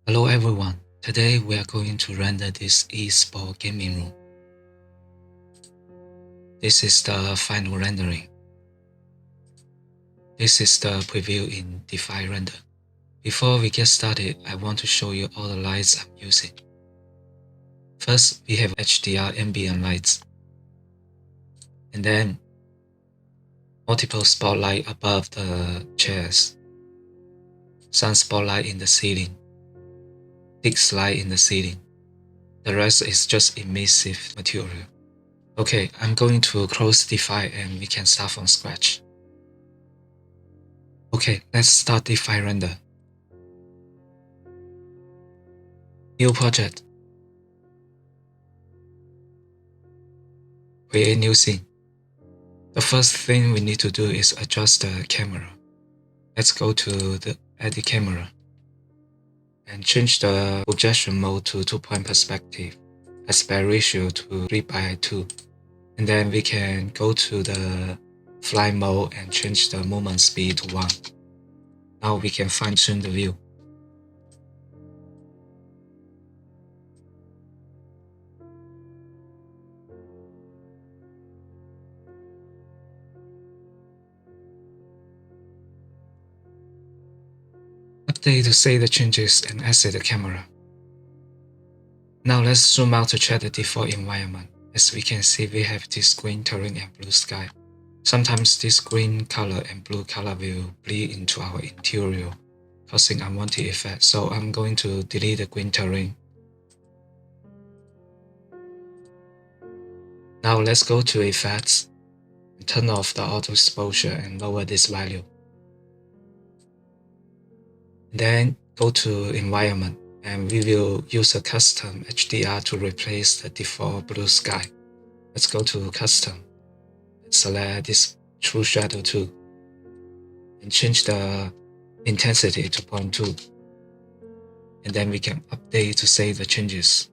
Hello everyone, today we are going to render this eSport gaming room. This is the final rendering. This is the preview in Defy Render. Before we get started, I want to show you all the lights I'm using. First, we have HDR ambient lights, and then multiple spotlight above the chairs, sun spotlight in the ceiling, fixed light in the ceiling. The rest is just emissive material. Okay, I'm going to close Defy and we can start from scratch. Okay, let's start Defy Render. New project. Create new scene. The first thing we need to do is adjust the camera. Let's go to the Edit Camera and change the projection mode to 2-point perspective, aspect ratio to 3:2. And then we can go to the fly mode and change the movement speed to 1. Now we can fine tune the view. Update to save the changes and exit the camera. Now let's zoom out to check the default environment. As we can see, we have this green terrain and blue sky. Sometimes this green color and blue color will bleed into our interior, causing unwanted effect. So I'm going to delete the green terrain. Now let's go to Effects and turn off the auto exposure and lower this value. Then go to Environment and we will use a custom HDR to replace the default blue sky. Let's go to Custom and select this True Shadow 2 and change the intensity to 0.2. And then we can update to save the changes.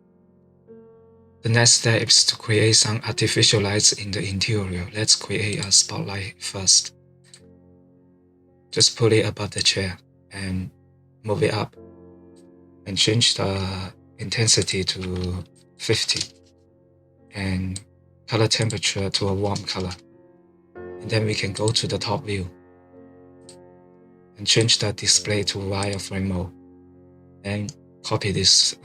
The next step is to create some artificial lights in the interior. Let's create a spotlight first. Just put it above the chair and move it up and change the intensity to 50 and color temperature to a warm color. And then we can go to the top view and change the display to wireframe mode and copy this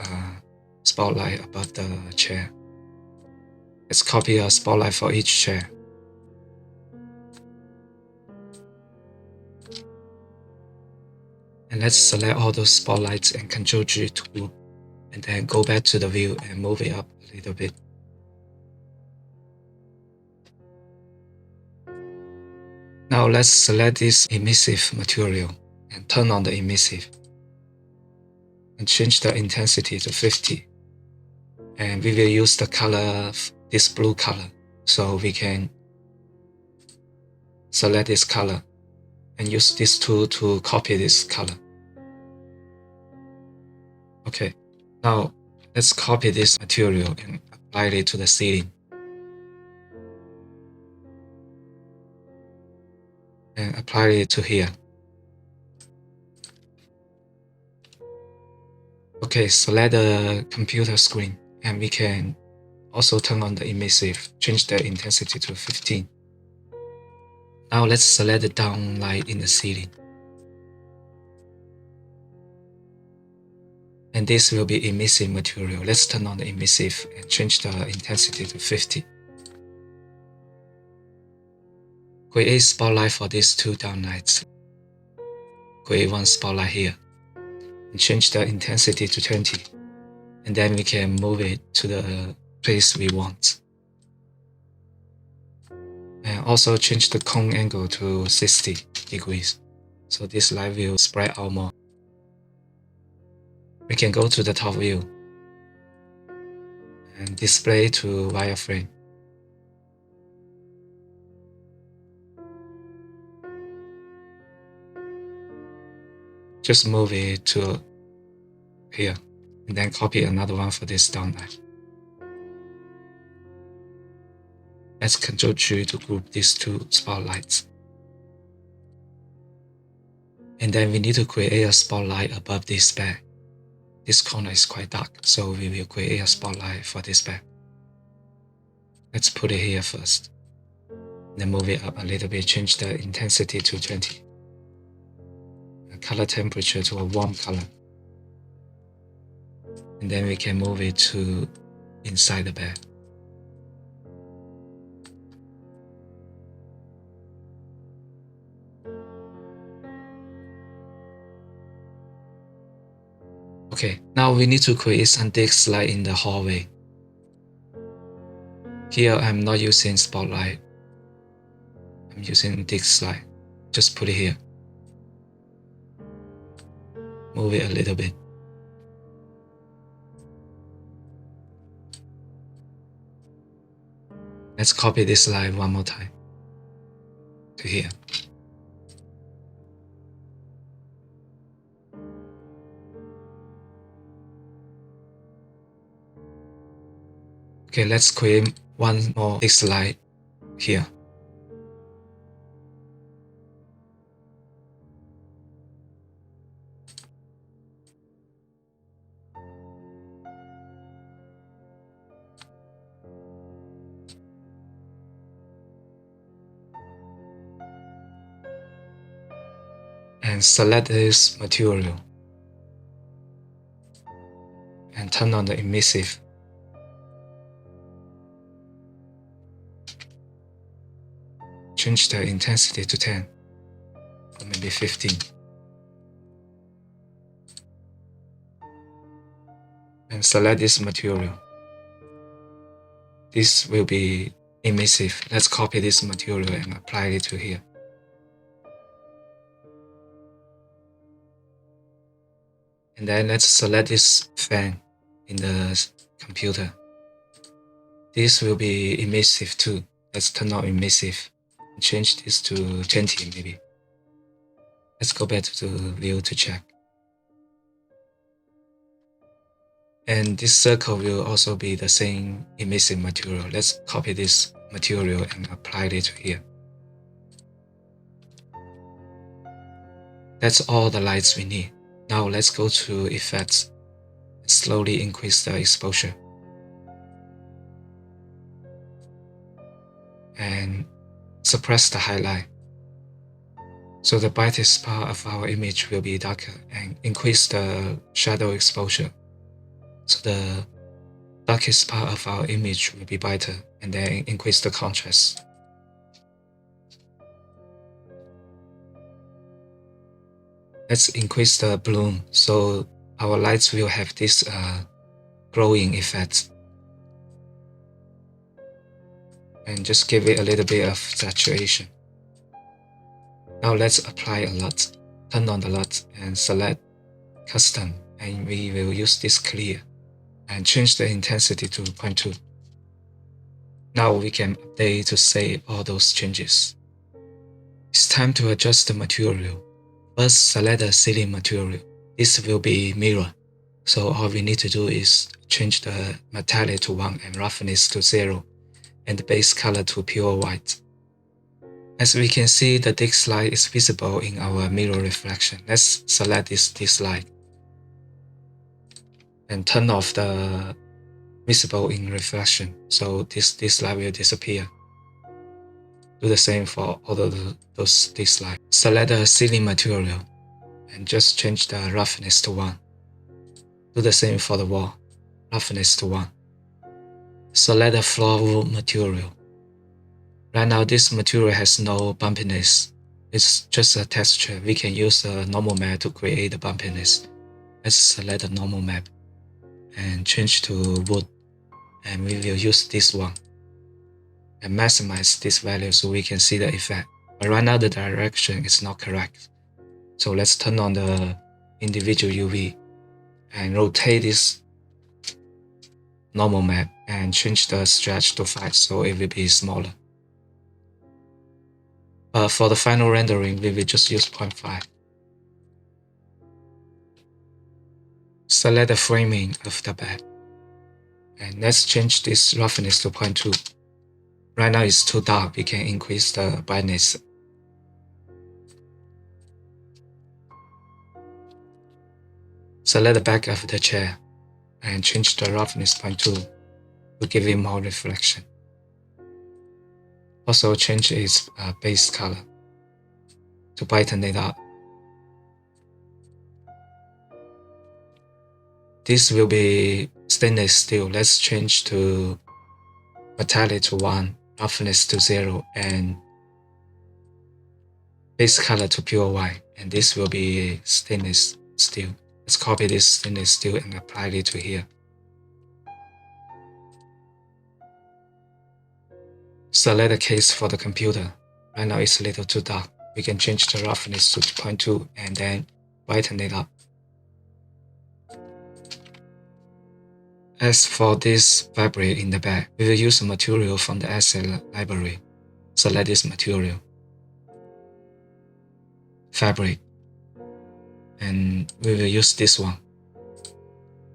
spotlight above the chair. Let's copy a spotlight for each chair. And let's select all those spotlights and Ctrl G to group, and then go back to the view and move it up a little bit. Now let's select this emissive material and turn on the emissive and change the intensity to 50. And we will use the color, this blue color, so we can select this color and use this tool to copy this color. Okay, now let's copy this material and apply it to the ceiling. And apply it to here. Okay, select the computer screen and we can also turn on the emissive, change the intensity to 15. Now let's select the down light in the ceiling. And this will be emissive material. Let's turn on the emissive and change the intensity to 50. Create spotlight for these two down lights. Create one spotlight here and change the intensity to 20. And then we can move it to the place we want. And also change the cone angle to 60 degrees. So this light will spread out more. We can go to the top view and display to wireframe. Just move it to here and then copy another one for this downlight. Let's Ctrl G to group these two spotlights. And then we need to create a spotlight above this bag. this corner is quite dark, so we will create a spotlight for this bed. Let's put it here first. Then move it up a little bit, change the intensity to 20. The color temperature to a warm color. And then we can move it to inside the bed. Okay, now we need to create some disk light in the hallway. Here I'm not using spotlight. I'm using disk light. Just put it here. Move it a little bit. Let's copy this light one more time to here. Okay, let's create one more disk light here. And select this material and turn on the emissive. Change the intensity to 10 or maybe 15. And select this material. This will be emissive. Let's copy this material and apply it to here. And then let's select this fan in the computer. This will be emissive too. Let's turn on emissive. Change this to 20 maybe. Let's go back to view to check. And this circle will also be the same emissive material. Let's copy this material and apply it to here. That's all the lights we need. Now let's go to effects and slowly increase the exposure. And suppress the highlight. So the brightest part of our image will be darker, and increase the shadow exposure. So the darkest part of our image will be brighter, and then increase the contrast. Let's increase the bloom, so our lights will have this glowing effect. And just give it a little bit of saturation. Now let's apply a LUT. Turn on the LUT and select custom, and we will use this clear and change the intensity to 0.2. Now we can update to save all those changes. It's time to adjust the material. First, select the ceiling material. This will be mirror. So all we need to do is change the metallic to 1 and roughness to 0, and the base color to pure white. As we can see, the disk light is visible in our mirror reflection. Let's select this light and turn off the visible in reflection, so this light will disappear. Do the same for all of those disk light. Select the ceiling material and just change the roughness to 1. Do the same for the wall, roughness to 1. Select the floor wood material. Right now this material has no bumpiness. It's just a texture. We can use a normal map to create the bumpiness. Let's select the normal map and change to wood, and we will use this one and maximize this value so we can see the effect. But right now the direction is not correct. So let's turn on the individual UV and rotate this normal map and change the stretch to 5 so it will be smaller. But for the final rendering, we will just use 0.5. Select the framing of the bed. And let's change this roughness to 0.2. Right now it's too dark, we can increase the brightness. Select the back of the chair and change the roughness point to give it more reflection. Also change its base color to brighten it up. This will be stainless steel. Let's change to metallic to 1, roughness to 0, and base color to pure white. And this will be stainless steel. Let's copy this stainless steel and apply it to here. Select the case for the computer. Right now it's a little too dark. We can change the roughness to 0.2 and then brighten it up. As for this fabric in the back, we will use a material from the asset library. Select this material, fabric, and we will use this one.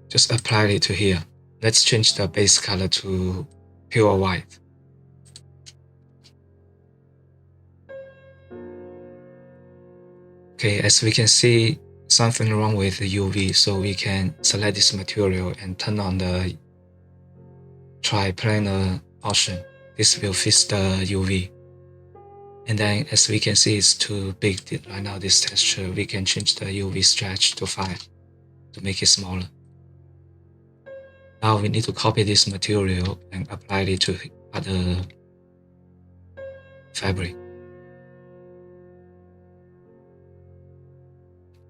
Just apply it to here. Let's change the base color to pure white. Okay, as we can see, something wrong with the UV, so we can select this material and turn on the triplanar option. This will fix the UV. And then as we can see, it's too big right now, this texture. We can change the UV stretch to 5 to make it smaller. Now we need to copy this material and apply it to other fabric.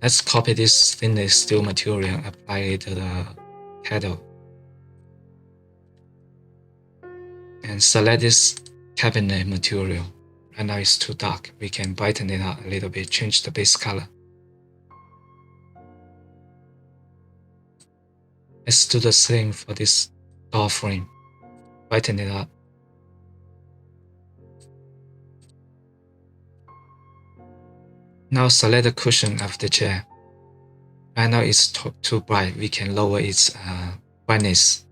Let's copy this stainless steel material and apply it to the handle. And select this cabinet material. Right now it's too dark. We can brighten it up a little bit, change the base color. Let's do the same for this door frame. Brighten it up. Now select the cushion of the chair. Right now it's too bright. We can lower its brightness.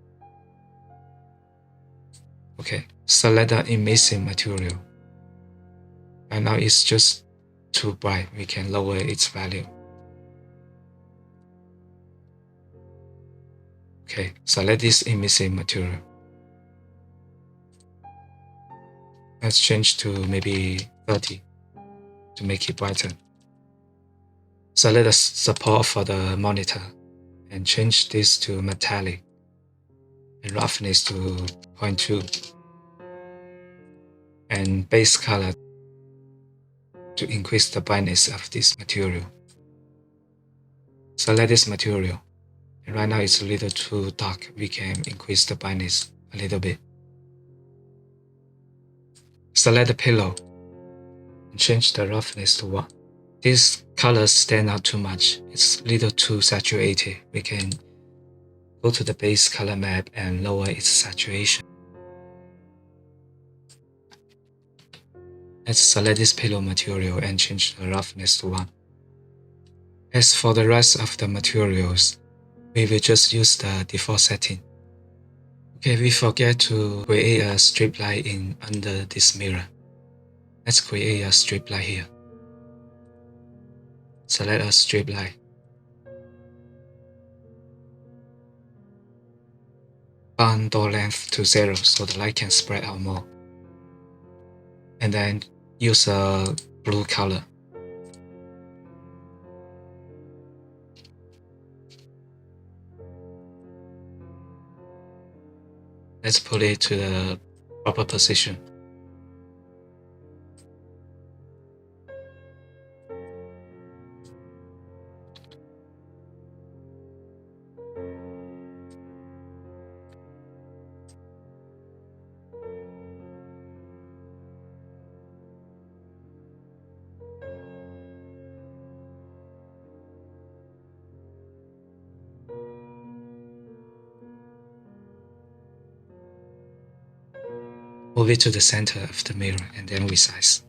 Okay, select the emission material. Right now it's just too bright. We can lower its value. Okay, select this emission material. Let's change to maybe 30 to make it brighter. Select the support for the monitor and change this to metallic and roughness to 0.2 and base color to increase the brightness of this material. Select this material, and right now it's a little too dark. We can increase the brightness a little bit. Select the pillow and change the roughness to 1. These colors stand out too much. It's a little too saturated. We can go to the base color map and lower its saturation. Let's select this pillow material and change the roughness to 1. As for the rest of the materials, we will just use the default setting. Okay, we forget to create a strip light in under this mirror. Let's create a strip light here. Select a strip light. Bound door length to 0 so the light can spread out more. And then use a blue color. Let's put it to the proper position. Move it to the center of the mirror and then resize.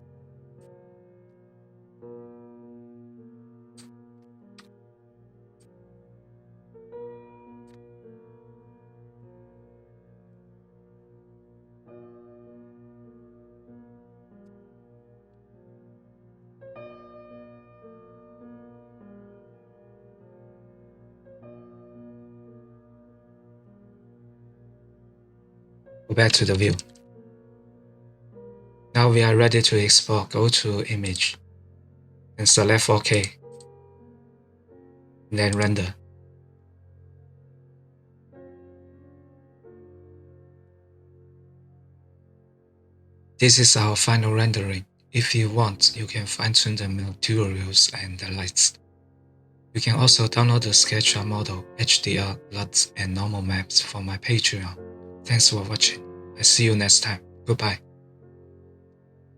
Go back to the view. Now we are ready to export. Go to Image and select 4K. And then render. This is our final rendering. If you want, you can fine-tune the materials and the lights. You can also download the SketchUp model, HDR, LUTs, and normal maps from my Patreon. Thanks for watching. I see you next time. Goodbye.